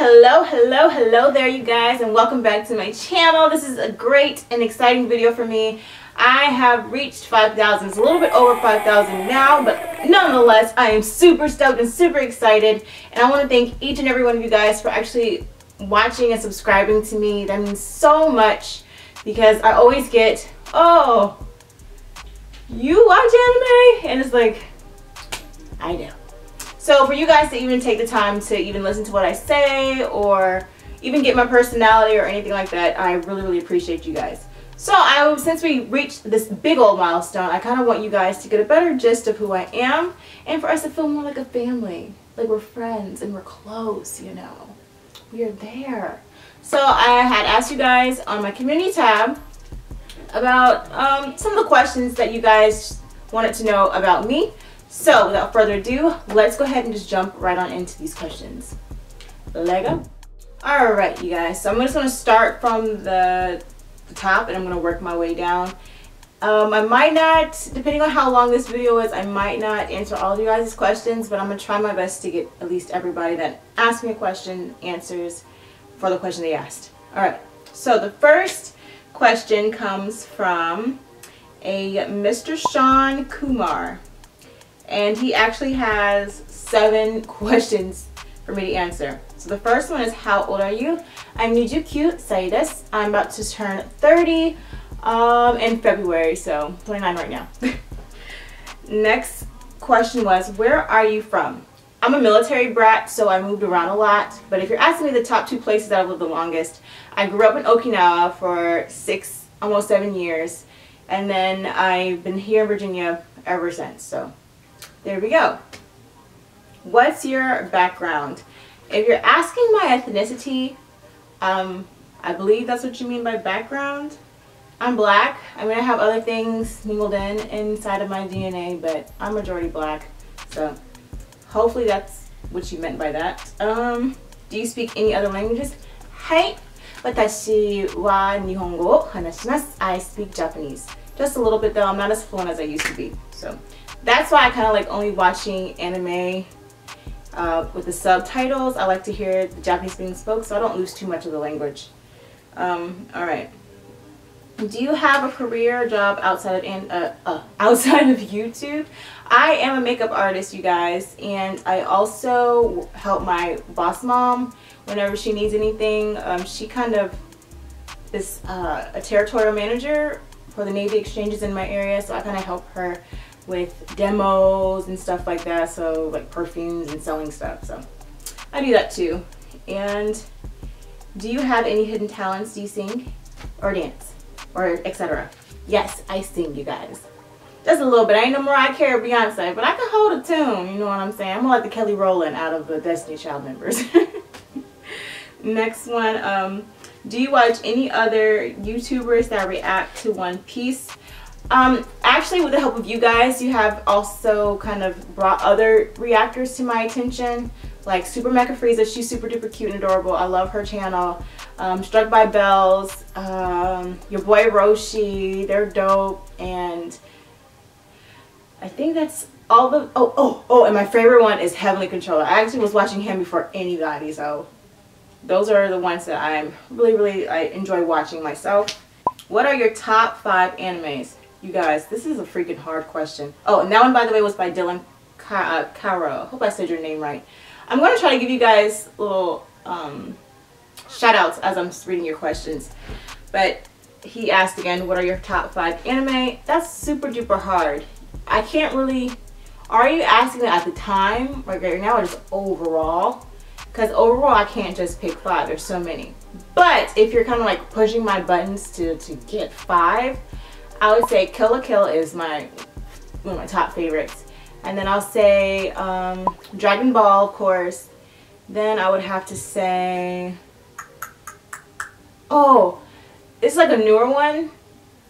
Hello there you guys, and welcome back to my channel. This is a great and exciting video for me. I have reached 5,000. It's a little bit over 5,000 now, but nonetheless I am super stoked and super excited, and I want to thank each and every one of you guys for actually watching and subscribing to me. That means so much, because I always get, oh, you watch anime? And it's like, I do. So for you guys to even take the time to even listen to what I say or even get my personality or anything like that, I really appreciate you guys. So since we reached this big old milestone, I kind of want you guys to get a better gist of who I am and for us to feel more like a family, like we're friends and we're close, you know. We are there. So I had asked you guys on my community tab about some of the questions that you guys wanted to know about me. So without further ado, let's go ahead and just jump right on into these questions. Lego. Alright you guys, so I'm just going to start from the top and I'm going to work my way down. I might not, depending on how long this video is, I might not answer all of you guys' questions, but I'm going to try my best to get at least everybody that asked me a question answers for the question they asked. Alright, so the first question comes from a Mr. Sean Kumar. And he actually has 7 questions for me to answer. So the first one is, how old are you? I'm 29 歳です. I'm about to turn 30 in February, so 29 right now. Next question was, where are you from? I'm a military brat, so I moved around a lot. But if you're asking me the top 2 places that I've lived the longest, I grew up in Okinawa for 6, almost 7 years. And then I've been here in Virginia ever since, so there we go. What's your background? If you're asking my ethnicity, I believe that's what you mean by background. I'm black. I mean, I have other things mingled in inside of my DNA, but I'm majority black. So hopefully that's what you meant by that. Do you speak any other languages? はい。私は日本語を話します. I speak Japanese. Just a little bit though. I'm not as fluent as I used to be. So that's why I kind of like only watching anime with the subtitles. I like to hear the Japanese being spoken, so I don't lose too much of the language. Alright. Do you have a career or job outside of YouTube? I am a makeup artist, you guys, and I also help my boss mom whenever she needs anything. She kind of is a territorial manager for the Navy exchanges in my area, so I kind of help her with demos and stuff like that, so like perfumes and selling stuff. So I do that too. And do you have any hidden talents? Do you sing or dance or etc.? Yes, I sing, you guys. Just a little bit. I ain't no Mariah Carey or Beyonce, but I can hold a tune, you know what I'm saying? I'm more like the Kelly Rowland out of the Destiny Child members. Next one, do you watch any other YouTubers that react to One Piece? Actually, with the help of you guys, you have also kind of brought other reactors to my attention, like Super Mecha Frieza. She's super duper cute and adorable. I love her channel. Struck by Bells, your boy Roshi, they're dope, and I think that's all the, and my favorite one is Heavenly Controller. I actually was watching him before anybody, so those are the ones that I'm really I enjoy watching myself. What are your top 5 animes? You guys, this is a freaking hard question. Oh, and that one, by the way, was by Dylan Caro. Hope I said your name right. I'm going to try to give you guys little shout outs as I'm reading your questions. But he asked again, what are your top 5 anime? That's super duper hard. I can't really, are you asking at the time, like right now, or just overall? Because overall, I can't just pick 5. There's so many. But if you're kind of like pushing my buttons to get 5, I would say Kill la Kill is one of my top favorites. And then I'll say Dragon Ball, of course. Then I would have to say, oh, it's like a newer one,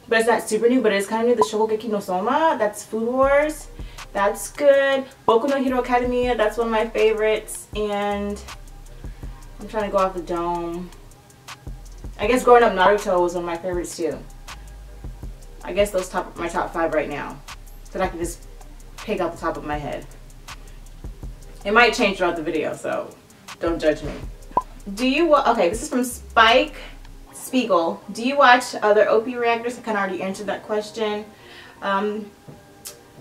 but it's not super new, but it's kind of new, the Shokugeki no Soma. That's Food Wars. That's good. Boku no Hero Academia, that's one of my favorites. And I'm trying to go off the dome. I guess growing up, Naruto was one of my favorites too. I guess those my top 5 right now, that I can just pick out the top of my head. It might change throughout the video, so don't judge me. Okay, this is from Spike Spiegel. Do you watch other OP reactors? I kind of already answered that question.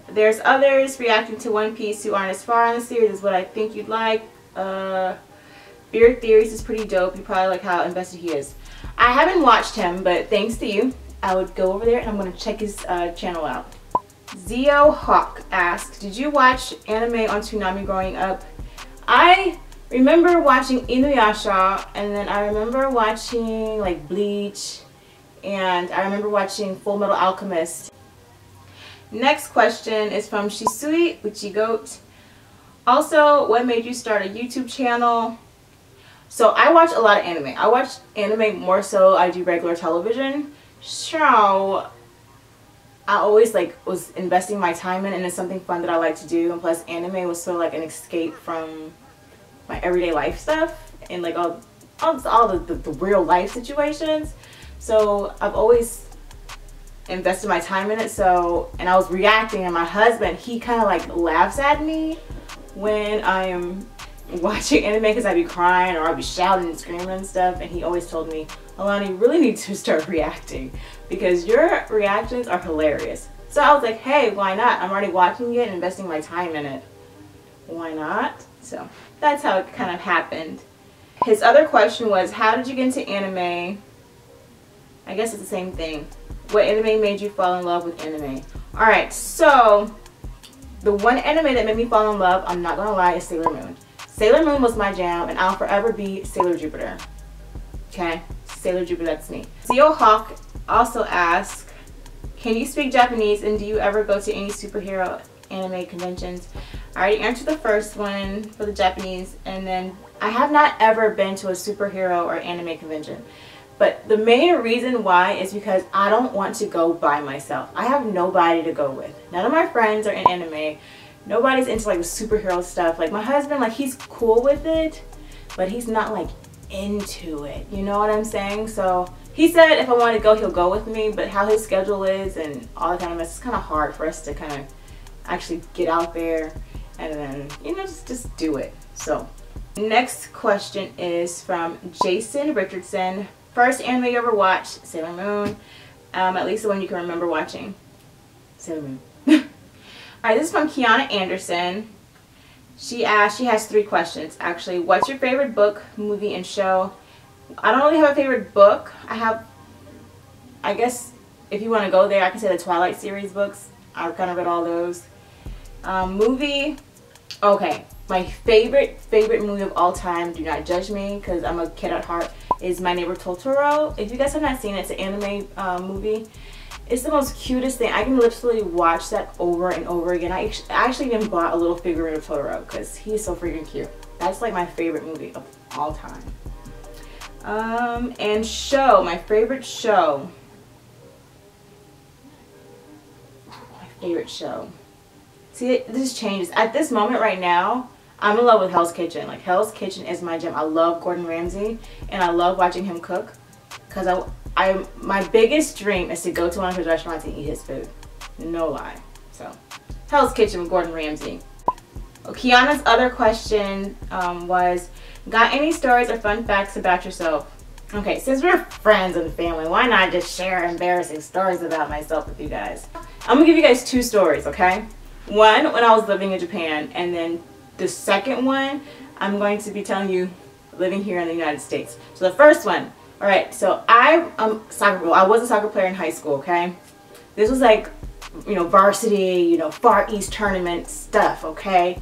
There's others reacting to One Piece who aren't as far in the series as what I think you'd like. Beard Theories is pretty dope. You probably like how invested he is. I haven't watched him, but thanks to you, I would go over there and I'm going to check his channel out. Zio Hawk asked, did you watch anime on Toonami growing up? I remember watching Inuyasha, and then I remember watching like Bleach, and I remember watching Full Metal Alchemist. Next question is from Shisui Uchigoat. Also, what made you start a YouTube channel? So I watch a lot of anime. I watch anime more so I do regular television. So I always like was investing my time in, and it's something fun that I like to do. And plus anime was sort of like an escape from my everyday life stuff and like all the real life situations. So I've always invested my time in it. So, and I was reacting, and my husband, he kind of like laughs at me when I am watching anime because I'd be crying or I'd be shouting and screaming and stuff, and he always told me, Alana, you really need to start reacting because your reactions are hilarious. So I was like, hey, why not? I'm already watching it and investing my time in it. Why not? So that's how it kind of happened. His other question was, how did you get into anime? I guess it's the same thing. What anime made you fall in love with anime? Alright, so the one anime that made me fall in love, I'm not gonna lie, is Sailor Moon. Sailor Moon was my jam, and I'll forever be Sailor Jupiter. Okay? Sailor Jupiter, that's me. Zio Hawk also asked, can you speak Japanese, and do you ever go to any superhero anime conventions? I already answered the first one for the Japanese, and then I have not ever been to a superhero or anime convention. But the main reason why is because I don't want to go by myself. I have nobody to go with. None of my friends are in anime. Nobody's into like the superhero stuff. Like my husband, like he's cool with it, but he's not like into it. You know what I'm saying? So he said if I want to go, he'll go with me, but how his schedule is and all that kind of mess, it's kind of hard for us to kind of actually get out there and then, you know, just do it. So next question is from Jason Richardson. First anime you ever watched? Sailor Moon. At least the one you can remember watching. Sailor Moon. Alright, this is from Kiana Anderson. She has 3 questions actually. What's your favorite book, movie, and show? I don't really have a favorite book. I guess if you want to go there, I can say the Twilight series books. I've kind of read all those. Movie. Okay, my favorite movie of all time, do not judge me because I'm a kid at heart, is My Neighbor Totoro. If you guys have not seen it, it's an anime movie. It's the most cutest thing. I can literally watch that over and over again. I actually even bought a little figurine of Totoro because he's so freaking cute. That's like my favorite movie of all time. And show, my favorite show. My favorite show. See, this changes. At this moment right now, I'm in love with Hell's Kitchen. Like, Hell's Kitchen is my jam. I love Gordon Ramsay, and I love watching him cook. Because my biggest dream is to go to one of his restaurants and eat his food. No lie. So, Hell's Kitchen with Gordon Ramsay. Well, Kiana's other question was, got any stories or fun facts about yourself? Okay, since we're friends and family, why not just share embarrassing stories about myself with you guys? I'm going to give you guys 2 stories, okay? One, when I was living in Japan, and then the second one, I'm going to be telling you living here in the United States. So the first one, alright, so I was a soccer player in high school, okay? This was like, you know, varsity, you know, Far East tournament stuff, okay?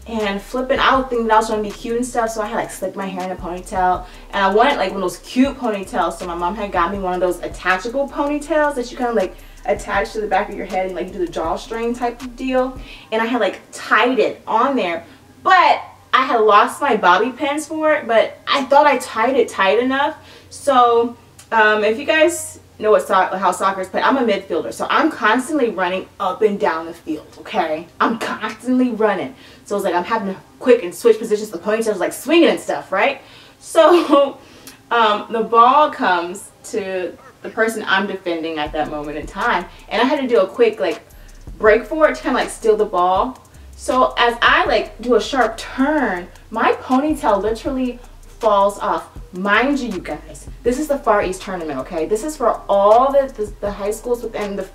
And flipping out, thinking that I was trying to be cute and stuff, so I had like slicked my hair in a ponytail. And I wanted like one of those cute ponytails, so my mom had got me one of those attachable ponytails that you kind of like attach to the back of your head and like do the drawstring type of deal. And I had like tied it on there, but I had lost my bobby pins for it, but I thought I tied it tight enough. So if you guys know how soccer is played, I'm a midfielder, so I'm constantly running up and down the field, okay? I'm constantly running. So it's like I'm having to quick and switch positions. The ponytail's like swinging and stuff, right? So the ball comes to the person I'm defending at that moment in time, and I had to do a quick like break for it to kind of like steal the ball. So as I like do a sharp turn, my ponytail literally falls off. Mind you, you guys, this is the Far East tournament, okay? This is for all the high schools within the,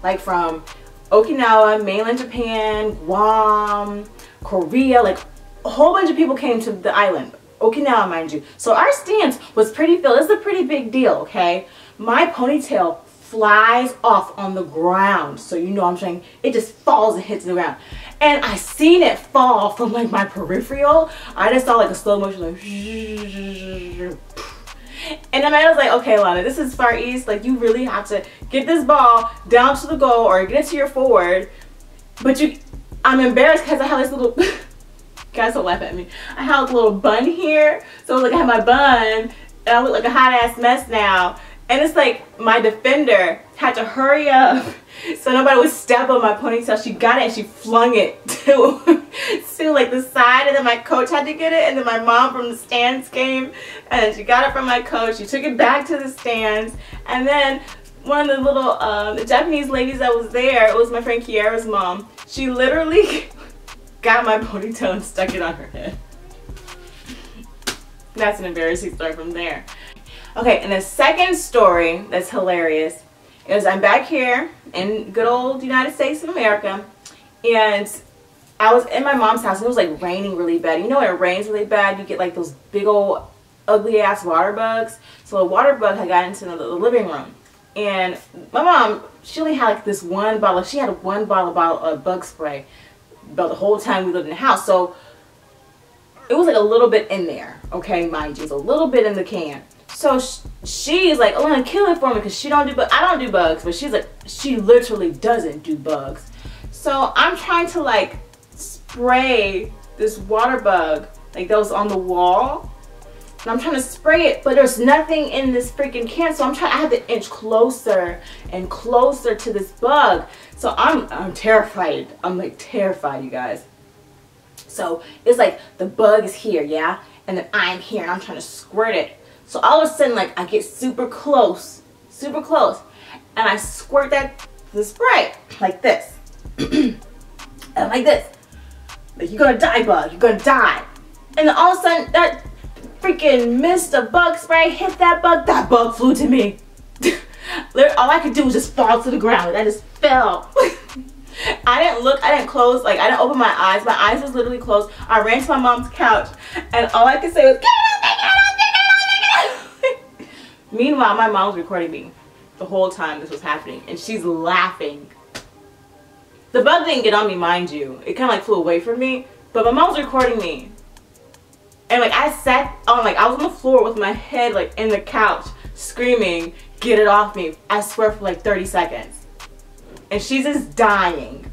like from Okinawa, mainland Japan, Guam, Korea, like a whole bunch of people came to the island. Okinawa, mind you. So our stance was pretty filled. It's a pretty big deal, okay? My ponytail flies off on the ground. So you know what I'm saying? It just falls and hits the ground. And I seen it fall from like my peripheral. I just saw like a slow motion like and then I was like, okay, Lana, this is Far East. Like, you really have to get this ball down to the goal or get it to your forward. But I'm embarrassed because I have this little, guys don't laugh at me. I have a little bun here. So like I have my bun and I look like a hot ass mess now. And it's like my defender had to hurry up so nobody would step on my ponytail. She got it and she flung it to like the side, and then my coach had to get it, and then my mom from the stands came and she got it from my coach. She took it back to the stands, and then one of the little the Japanese ladies that was there, it was my friend Kiara's mom. She literally got my ponytail and stuck it on her head. That's an embarrassing story from there. Okay, and the second story that's hilarious is I'm back here in good old United States of America, and I was in my mom's house and it was like raining really bad. You know when it rains really bad, you get like those big old ugly ass water bugs. So a water bug had got into the living room, and my mom, she only had like this one bottle. She had one bottle of bug spray about the whole time we lived in the house. So it was like a little bit in there, okay, mind you, it's a little bit in the can. So she's like, oh, I'm gonna kill it for me because she don't do bugs. I don't do bugs, but she's like, she literally doesn't do bugs. So I'm trying to like spray this water bug like that was on the wall, and I'm trying to spray it, but there's nothing in this freaking can. So I have to inch closer and closer to this bug. So I'm terrified. I'm like terrified, you guys. So it's like the bug is here, yeah, and then I'm here and I'm trying to squirt it. So all of a sudden, like, I get super close, and I squirt the spray like this, and like this, like, you're gonna die, bug, you're gonna die. And then all of a sudden, that freaking mist of bug spray hit that bug flew to me. All I could do was just fall to the ground. Like, I just fell. I didn't look, I didn't close, like, I didn't open my eyes. My eyes was literally closed. I ran to my mom's couch, and all I could say was, get it off. Meanwhile, my mom was recording me the whole time this was happening, and she's laughing. The bug didn't get on me, mind you. It kind of like flew away from me, but my mom was recording me. And like I sat on, like I was on the floor with my head like in the couch, screaming, get it off me. I swear for like 30 seconds. And she's just dying.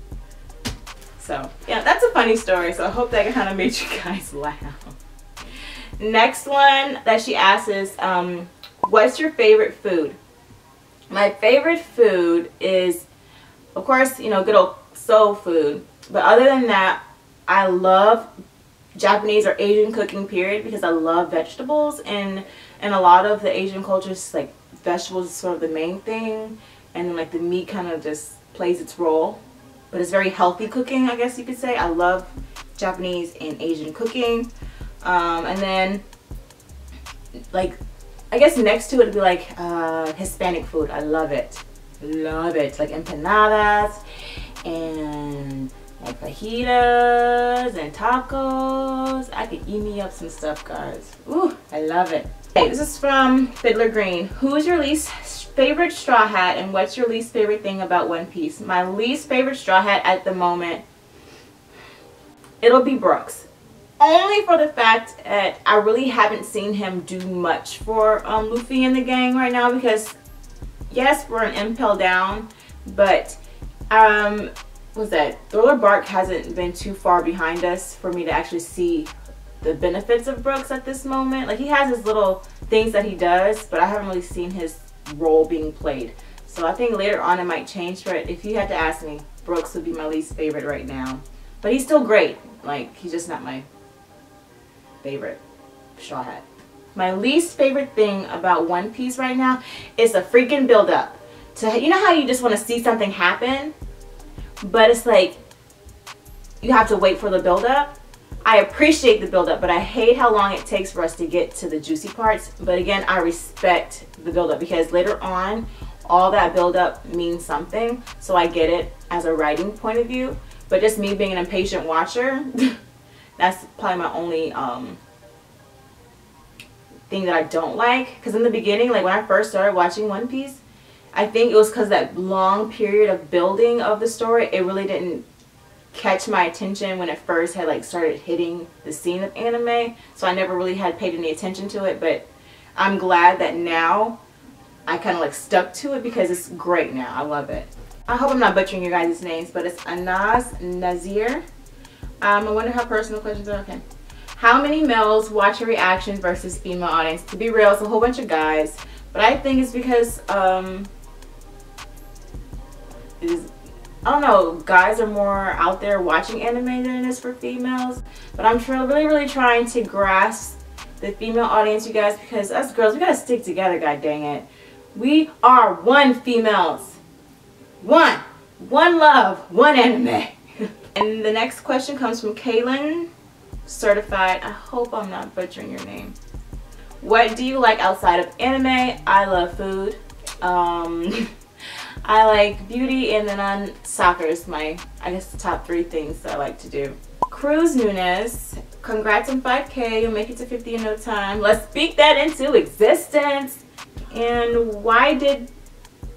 So yeah, that's a funny story. So I hope that kind of made you guys laugh. Next one that she asks is, what's your favorite food? My favorite food is, of course, you know, good old soul food. But other than that, I love Japanese or Asian cooking, period, because I love vegetables. And in a lot of the Asian cultures, like, vegetables is sort of the main thing. And then, like, the meat kind of just plays its role. But it's very healthy cooking, I guess you could say. I love Japanese and Asian cooking. And then, like, I guess next to it would be like Hispanic food. I love it. Love it. Like empanadas and like fajitas and tacos. I could eat me up some stuff, guys. Ooh, I love it. Okay, this is from Fiddler Green. Who is your least favorite Straw Hat, and what's your least favorite thing about One Piece? My least favorite Straw Hat at the moment, it'll be Brooks. Only for the fact that I really haven't seen him do much for Luffy and the gang right now, because yes, we're an impel down, but what's that? Thriller Bark hasn't been too far behind us for me to actually see the benefits of Brooks at this moment. Like, he has his little things that he does, but I haven't really seen his role being played. So I think later on it might change, but if you had to ask me, Brooks would be my least favorite right now. But he's still great. Like, he's just not my favorite Straw Hat. My least favorite thing about One Piece right now is the freaking build up. You know how you just want to see something happen, but it's like you have to wait for the build up? I appreciate the build-up, but I hate how long it takes for us to get to the juicy parts. But again, I respect the build-up because later on, all that build-up means something. So I get it as a writing point of view. But just me being an impatient watcher, that's probably my only thing that I don't like. Because in the beginning, like when I first started watching One Piece, I think it was because that long period of building of the story, it really didn't catch my attention when it first had like started hitting the scene of anime. So I never really had paid any attention to it, but I'm glad that now I kind of like stuck to it because it's great now. I love it. I hope I'm not butchering your guys' names, but it's Anas Nazir. I wonder how personal questions are. Okay. How many males watch your reactions versus female audience? To be real, it's a whole bunch of guys, but I think it's because I don't know, guys are more out there watching anime than it is for females. But I'm really trying to grasp the female audience, you guys, because us girls, we gotta stick together, god dang it. We are one females. One love, one anime. And the next question comes from Kaylin, certified. I hope I'm not butchering your name. What do you like outside of anime? I love food. I like beauty, and then on soccer is my, I guess, the top 3 things that I like to do. Cruz Nunes, congrats on 5K. You'll make it to 50 in no time. Let's speak that into existence. And why did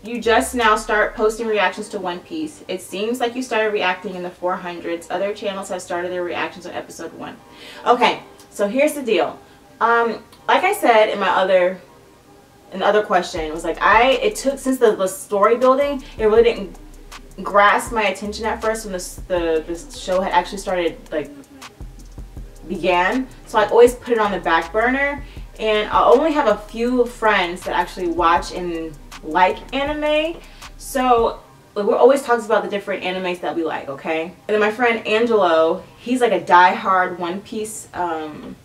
you just now start posting reactions to One Piece? It seems like you started reacting in the 400s. Other channels have started their reactions on episode 1. Okay, so here's the deal. Like I said in my other question, it was like it took, since the story building, it really didn't grasp my attention at first when the show had actually started, like, began. So I always put it on the back burner, and I only have a few friends that actually watch and like anime. So like, we're always talking about the different animes that we like, okay? And then my friend Angelo, he's like a die-hard One Piece fan,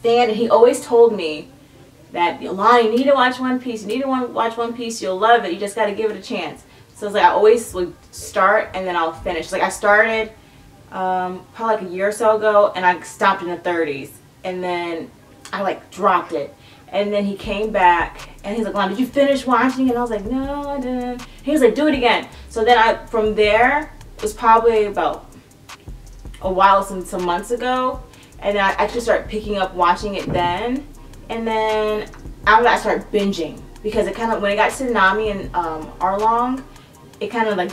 and he always told me that, Alana, you need to watch One Piece. You need to watch One Piece. You'll love it. You just got to give it a chance. So it's like I always would start and then I'll finish. Like I started probably like a year or so ago, and I stopped in the 30s, and then I like dropped it. And then he came back and he's like, Alana, did you finish watching it? And I was like, no, I didn't. He was like, do it again. So then from there, it was probably about a while, some months ago, and then I actually started picking up watching it then. And then after that, I started binging because it kind of, when it got to Nami and Arlong, it kind of like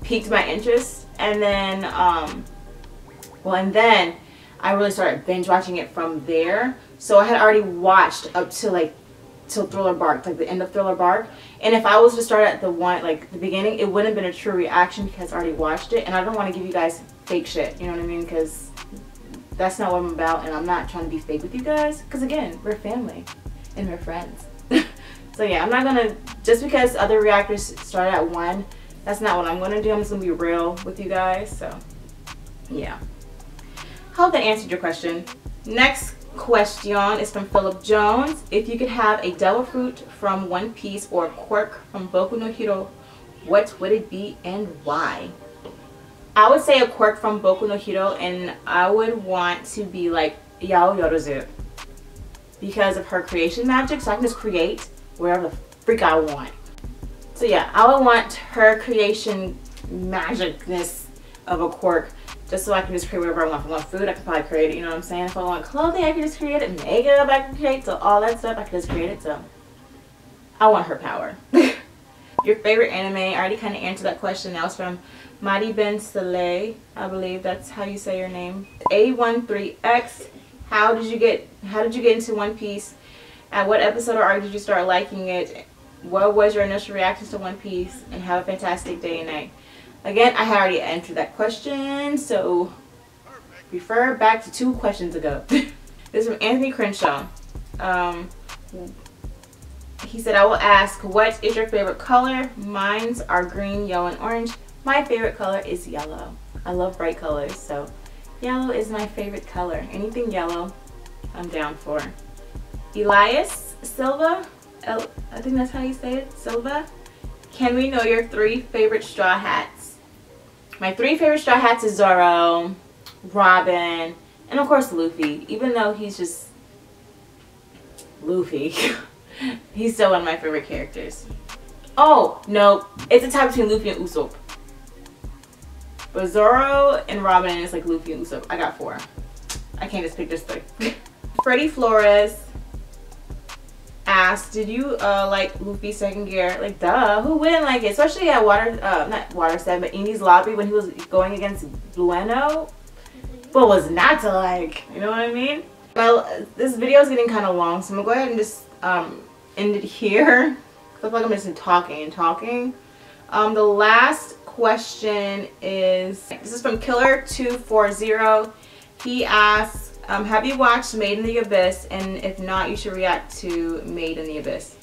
piqued my interest. And then, and then I really started binge watching it from there. So I had already watched up to like till Thriller Bark, like the end of Thriller Bark. And if I was to start at the beginning, it wouldn't have been a true reaction because I already watched it, and I don't want to give you guys fake shit. You know what I mean? Because that's not what I'm about, and I'm not trying to be fake with you guys, because again, we're family and we're friends. So yeah, I'm not gonna, just because other reactors started at 1, that's not what I'm gonna do. I'm just gonna be real with you guys. So yeah, hope that answered your question. Next question is from Philip Jones. If you could have a devil fruit from One Piece or a quirk from Boku no Hero, what would it be and why? I would say a quirk from Boku no Hero, and I would want to be like Yao Yorozu because of her creation magic, so I can just create wherever the freak I want. So yeah, I would want her creation magicness of a quirk, just so I can just create whatever I want. If I want food, I can probably create it, you know what I'm saying? If I want clothing, I can just create it. Makeup, I can create, so all that stuff, I can just create it. So I want her power. Your favorite anime? I already kind of answered that question. That was from Madi Ben Saleh, I believe that's how you say your name. A13X, how did you get into One Piece? At what episode or arc did you start liking it? What was your initial reactions to One Piece? And have a fantastic day and night. Again, I had already answered that question, so refer back to 2 questions ago. This is from Anthony Crenshaw. He said, I will ask, what is your favorite color? Mine's are green, yellow, and orange. My favorite color is yellow. I love bright colors, so yellow is my favorite color. Anything yellow, I'm down for. Elias Silva, I think that's how you say it, Silva. Can we know your 3 favorite straw hats? My 3 favorite straw hats is Zoro, Robin, and of course Luffy. Even though he's just Luffy, he's still one of my favorite characters. Oh, no, it's a tie between Luffy and Usopp. But Zoro and Robin is like Luffy and Usopp. I got 4. I can't just pick just 3. Freddie Flores asked, did you like Luffy's second gear? Like, duh, who wouldn't like it? Especially at not Water 7, but Eni's lobby when he was going against Blueno. What was not to like? You know what I mean? Well, this video is getting kind of long, so I'm gonna go ahead and just end it here. I feel like I'm just talking and talking. The last question is, this is from Killer240. He asks, have you watched Made in the Abyss? And if not, you should react to Made in the Abyss.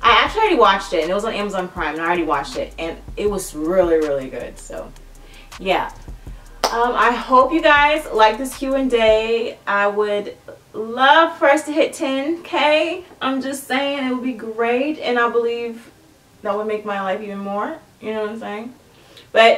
I actually already watched it, and it was on Amazon Prime, and I already watched it, and it was really, really good. So, yeah. I hope you guys like this Q&A. I would love for us to hit 10K. I'm just saying, it would be great, and I believe that would make my life even more. You know what I'm saying? But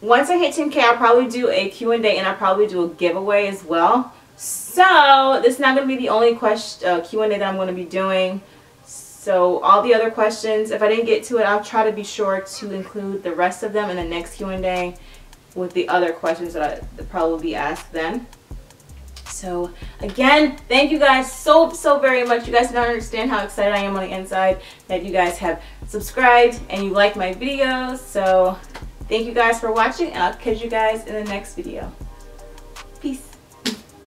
once I hit 10K, I'll probably do a Q&A, and I'll probably do a giveaway as well. So this is not going to be the only Q&A that I'm going to be doing. So all the other questions, if I didn't get to it, I'll try to be sure to include the rest of them in the next Q&A with the other questions that I probably will be asked then. So again, thank you guys so very much. You guys don't understand how excited I am on the inside that you guys have subscribed and you like my videos. So thank you guys for watching, and I'll catch you guys in the next video.